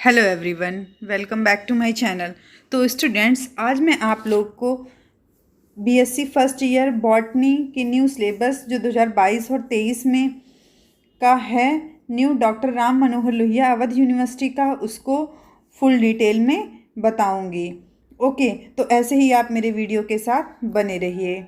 Hello everyone, welcome back to my channel. तो students, आज मैं आप लोग को बीएससी फर्स्ट ईयर बॉटनी की न्यू सिलेबस जो 2022 और 23 में का है, new doctor Ram Manohar Lohia Avadh university का, उसको फुल डिटेल में बताऊंगी। ओके, तो ऐसे ही आप मेरे वीडियो के साथ बने रहिए।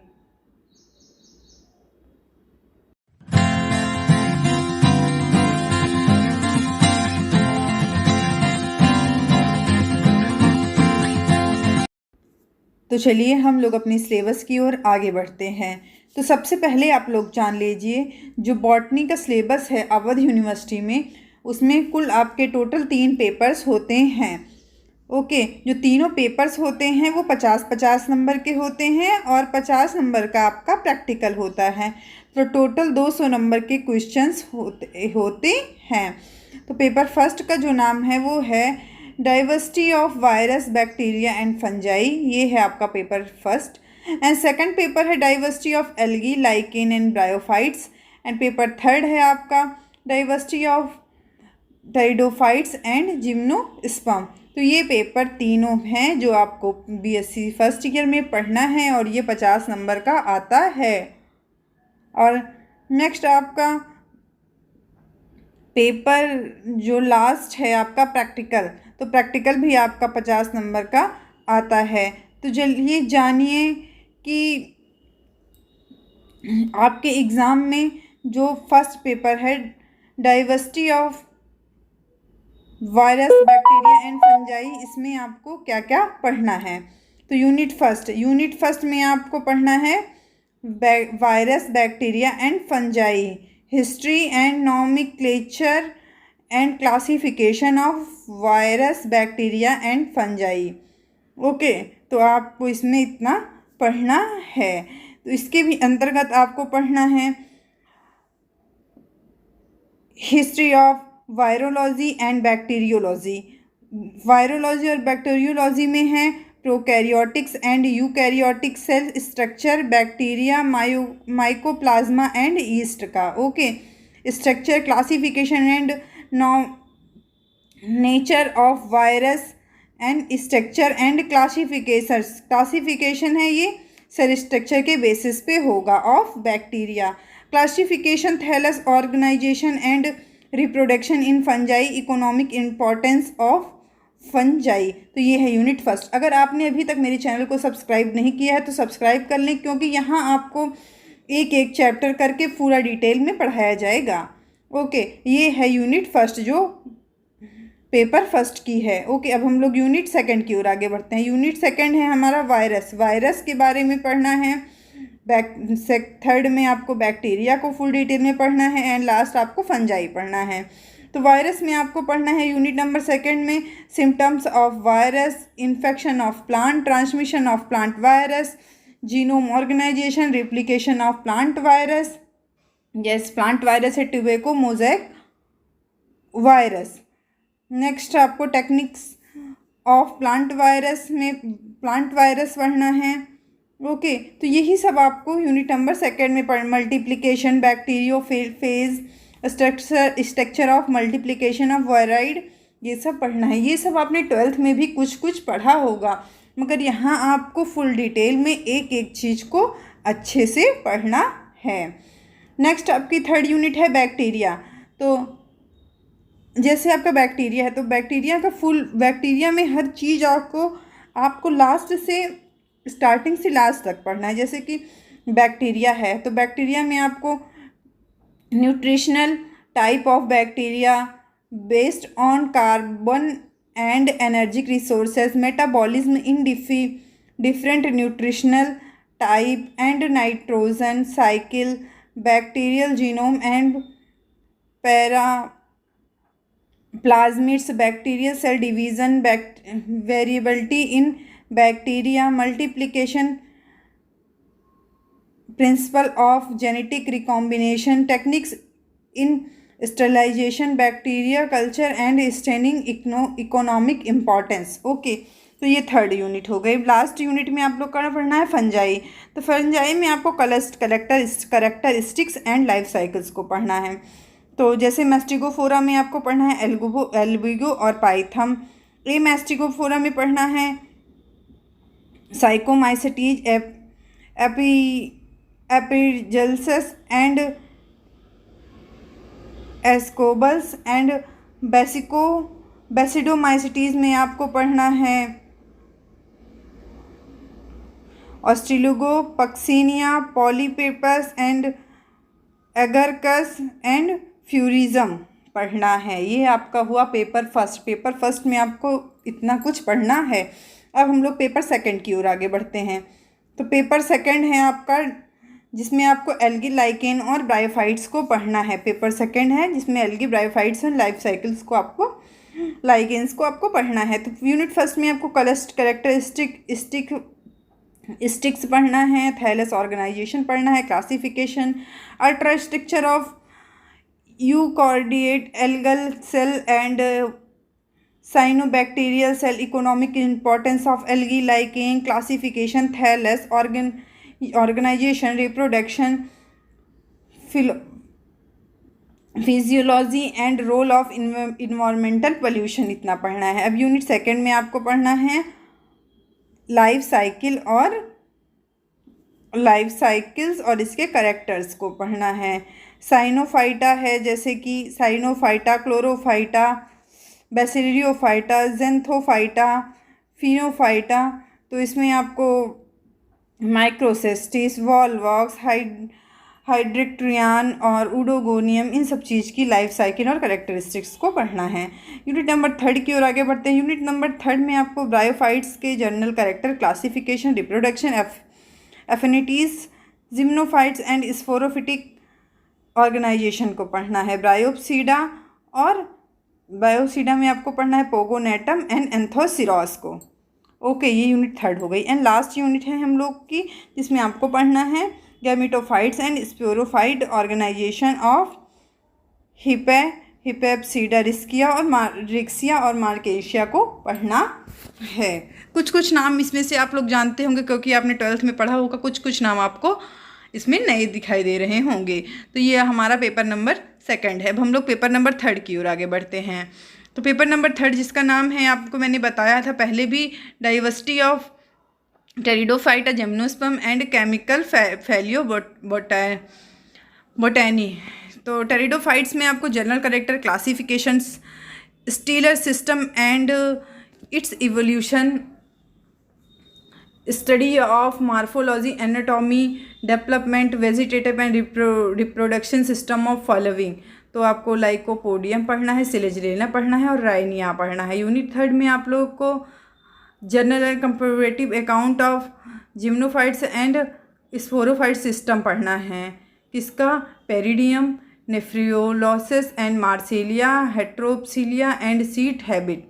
तो चलिए हम लोग अपनी सिलेबस की ओर आगे बढ़ते हैं। तो सबसे पहले आप लोग जान लीजिए, जो बॉटनी का सिलेबस है अवध यूनिवर्सिटी में, उसमें कुल आपके टोटल 3 पेपर्स होते हैं। ओके, जो तीनों पेपर्स होते हैं वो 50-50 नंबर के होते हैं और 50 नंबर का आपका प्रैक्टिकल होता है। तो टोटल 200 नंबर के क्वेश्चंस होते हैं। तो पेपर फर्स्ट का जो नाम है वो है diversity of virus, bacteria and fungi, ये है आपका paper first. And second paper है diversity of algae, lichen and bryophytes. And paper third है आपका diversity of pteridophytes and gymnosperm. तो ये पेपर तीनों हैं जो आपको बीएससी फर्स्ट ईयर में पढ़ना है और ये 50 नंबर का आता है। और नेक्स्ट आपका पेपर जो लास्ट है आपका प्रैक्टिकल, तो प्रैक्टिकल भी आपका 50 नंबर का आता है। तो चलिए जानिए कि आपके एग्ज़ाम में जो फर्स्ट पेपर है diversity of virus, bacteria and fungi, इसमें आपको क्या क्या पढ़ना है। तो यूनिट फर्स्ट में आपको पढ़ना है virus, bacteria and fungi, history and nomenclature and classification of virus, bacteria and fungi. Okay, तो आपको इसमें इतना पढ़ना है। तो इसके भी अंतर्गत आपको पढ़ना है history of virology and bacteriology. Virology और बैक्टीरियोलॉजी में है prokaryotics and eukaryotic cell structure, bacteria, mycoplasma and yeast का। Okay, structure, classification and nature of virus and structure and classification है ये सेल स्ट्रक्चर के बेसिस पे होगा of bacteria. Classification, thallus organisation and reproduction in fungi, economic importance of fungi. तो ये है unit first. अगर आपने अभी तक मेरे चैनल को सब्सक्राइब नहीं किया है तो सब्सक्राइब कर लें, क्योंकि यहाँ आपको एक एक चैप्टर करके पूरा डिटेल में पढ़ाया जाएगा। ओके, ये है यूनिट फर्स्ट जो पेपर फर्स्ट की है। ओके, अब हम लोग यूनिट सेकंड की ओर आगे बढ़ते हैं। यूनिट सेकंड है हमारा वायरस के बारे में पढ़ना है। थर्ड में आपको बैक्टीरिया को फुल डिटेल में पढ़ना है एंड लास्ट आपको फंजाई पढ़ना है। तो वायरस में आपको पढ़ना है यूनिट नंबर सेकंड में symptoms of virus, infection of plant, transmission of plant virus, genome organisation, replication of plant virus. Yes, plant virus है ट्यूबेको मोज़ेक वायरस। नेक्स्ट आपको टेक्निक्स ऑफ प्लांट वायरस में plant virus पढ़ना है। Okay, तो यही सब आपको यूनिट नंबर सेकंड में multiplication, bacteriophage, structure of multiplication of viroid, ये सब पढ़ना है। ये सब आपने 12th में भी कुछ कुछ पढ़ा होगा, मगर यहाँ आपको फुल डिटेल में एक एक चीज़ को अच्छे से पढ़ना है। नेक्स्ट आपकी थर्ड यूनिट है बैक्टीरिया। तो जैसे आपका बैक्टीरिया है तो बैक्टीरिया का बैक्टीरिया में हर चीज़ आपको लास्ट से स्टार्टिंग से लास्ट तक पढ़ना है। जैसे कि बैक्टीरिया है तो बैक्टीरिया में आपको nutritional type of bacteria based on carbon and energic resources, metabolism in different nutritional type and nitrogen cycle, bacterial genome and plasmids, bacterial cell division, variability in bacteria, multiplication principle of genetic recombination, techniques in sterilisation, bacteria culture and staining, economic importance. Okay, तो ये third unit हो गई। Last unit में आप लोग का पढ़ना है फंजाई। तो फंजाई में आपको करेक्टरिस्टिक्स एंड लाइफ साइकिल्स को पढ़ना है। तो जैसे मैस्टिगोफोरा में आपको पढ़ना है एल्बिगो और पाइथम। ए मैस्टिगोफोरा में पढ़ना है साइकोमाइसेटीज, एपिजल्सस एंड एस्कोबल्स एंड बेसिडोमाइसेटीज में आपको पढ़ना है ऑस्ट्रेलोगोपक्सिनिया, पॉलीपेपस एंड एगरकस एंड फ्यूरिज्म पढ़ना है। ये आपका हुआ पेपर फर्स्ट। पेपर फर्स्ट में आपको इतना कुछ पढ़ना है। अब हम लोग पेपर सेकंड की ओर आगे बढ़ते हैं। तो पेपर सेकंड है आपका, जिसमें आपको एल्गी, लाइकेन और ब्रायोफाइट्स को पढ़ना है। पेपर सेकंड है जिसमें एल्गी, ब्रायोफाइट्स और लाइफ साइकिल्स को आपको, लाइकेन्स को आपको पढ़ना है। तो यूनिट फर्स्ट में आपको कैरेक्टरिस्टिक्स पढ़ना है, थैलस ऑर्गेनाइजेशन पढ़ना है, classification, ultra structure of eukaryotic algal cell and cyanobacterial cell, economic importance of algae, lichen, classification, thallus organisation, reproduction, physiology and role of environmental pollution, इतना पढ़ना है। अब यूनिट सेकंड में आपको पढ़ना है लाइफ साइकिल्स और इसके करेक्टर्स को पढ़ना है। साइनोफाइटा है, जैसे कि साइनोफाइटा, क्लोरोफाइटा, बेसिलियोफाइटा, जेंथोफाइटा, फिनोफाइटा। तो इसमें आपको माइक्रोसेस्टिस, वॉलवॉक्स, हाइड्रिक्ट्रियान और उडोगोनियम, इन सब चीज़ की लाइफ साइकिल और करेक्टरिस्टिक्स को पढ़ना है। यूनिट नंबर थर्ड की ओर आगे बढ़ते हैं। यूनिट नंबर थर्ड में आपको ब्रायोफाइट्स के general character, classification, reproduction, affinities, gametophytes and sporophytic organisation को पढ़ना है। बायोसीडा में आपको पढ़ना है पोगोनेटम एंड एंथोसिरॉस को। ओके, ये यूनिट थर्ड हो गई। एंड लास्ट यूनिट है हम लोग की, जिसमें आपको पढ़ना है gametophytes and sporophyte organisation of Hepaticopsida, Riccia और मार्केशिया को पढ़ना है। कुछ नाम इसमें से आप लोग जानते होंगे क्योंकि आपने 12th में पढ़ा होगा। कुछ नाम आपको इसमें नए दिखाई दे रहे होंगे। तो ये हमारा पेपर नंबर सेकंड है। अब हम लोग पेपर नंबर थर्ड की ओर आगे बढ़ते हैं। तो पेपर नंबर थर्ड जिसका नाम है, आपको मैंने बताया था पहले भी, diversity of pteridophyta, gymnosperm and chemical फैलियो बोटैनी। तो टेरिडोफाइट्स में आपको general character, classifications, stealer system and it's evolution, study of morphology, anatomy, development, vegetative and reproduction system of following. तो आपको लाइकोपोडियम पढ़ना है, सिलेजरेना पढ़ना है और राइनिया पढ़ना है। यूनिट थर्ड में आप लोग को general and comparative account of gametophytes and sporophyte system पढ़ना है। किसका? Pteridium, Nephrolepis and Marsilea, heterospory and seed habit.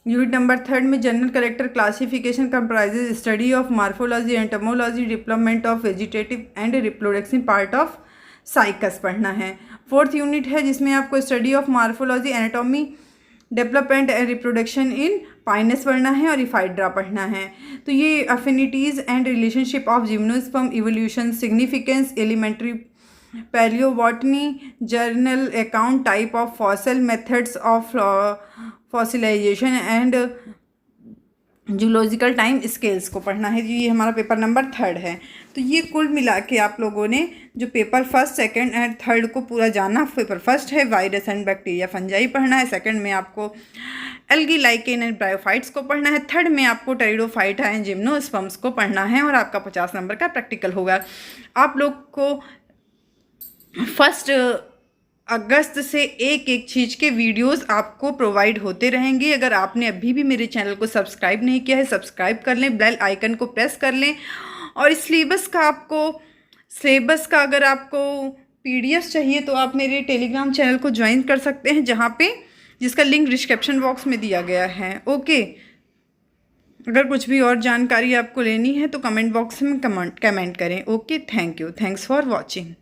Unit number third में general character, classification comprises study of morphology, entomology, development of vegetative and reproduction part of Cycas पढ़ना है। Fourth unit है जिसमें आपको study of morphology, anatomy, development and reproduction in Pinus पढ़ना है और Ephedra पढ़ना है। तो ये affinities and relationship of gymnosperm, evolution, significance, elementary palaeobotany, journal account, type of fossil, methods of fossilisation and zoological time scales को पढ़ना है। ये हमारा पेपर नंबर थर्ड है। तो ये कुल मिला के आप लोगों ने जो paper first, second and third को पूरा जाना। पेपर फर्स्ट है वायरस एंड बैक्टीरिया फंजाई पढ़ना है, सेकंड में आपको एल्गी, लाइकेन एंड ब्रायोफाइट्स को पढ़ना है, थर्ड में आपको टेरिडोफाइटा एंड जिम्नोस्पर्म्स को पढ़ना है और आपका 50 नंबर का प्रैक्टिकल होगा। आप लोग को 1 अगस्त से एक चीज़ के वीडियोस आपको प्रोवाइड होते रहेंगे। अगर आपने अभी भी मेरे चैनल को सब्सक्राइब नहीं किया है, सब्सक्राइब कर लें, बेल आइकन को प्रेस कर लें। और सिलेबस का अगर आपको PDF चाहिए तो आप मेरे टेलीग्राम चैनल को ज्वाइन कर सकते हैं, जिसका लिंक डिस्क्रिप्शन बॉक्स में दिया गया है। ओके, अगर कुछ भी और जानकारी आपको लेनी है तो कमेंट बॉक्स में कमेंट करें। Okay, thank you, thanks for watching.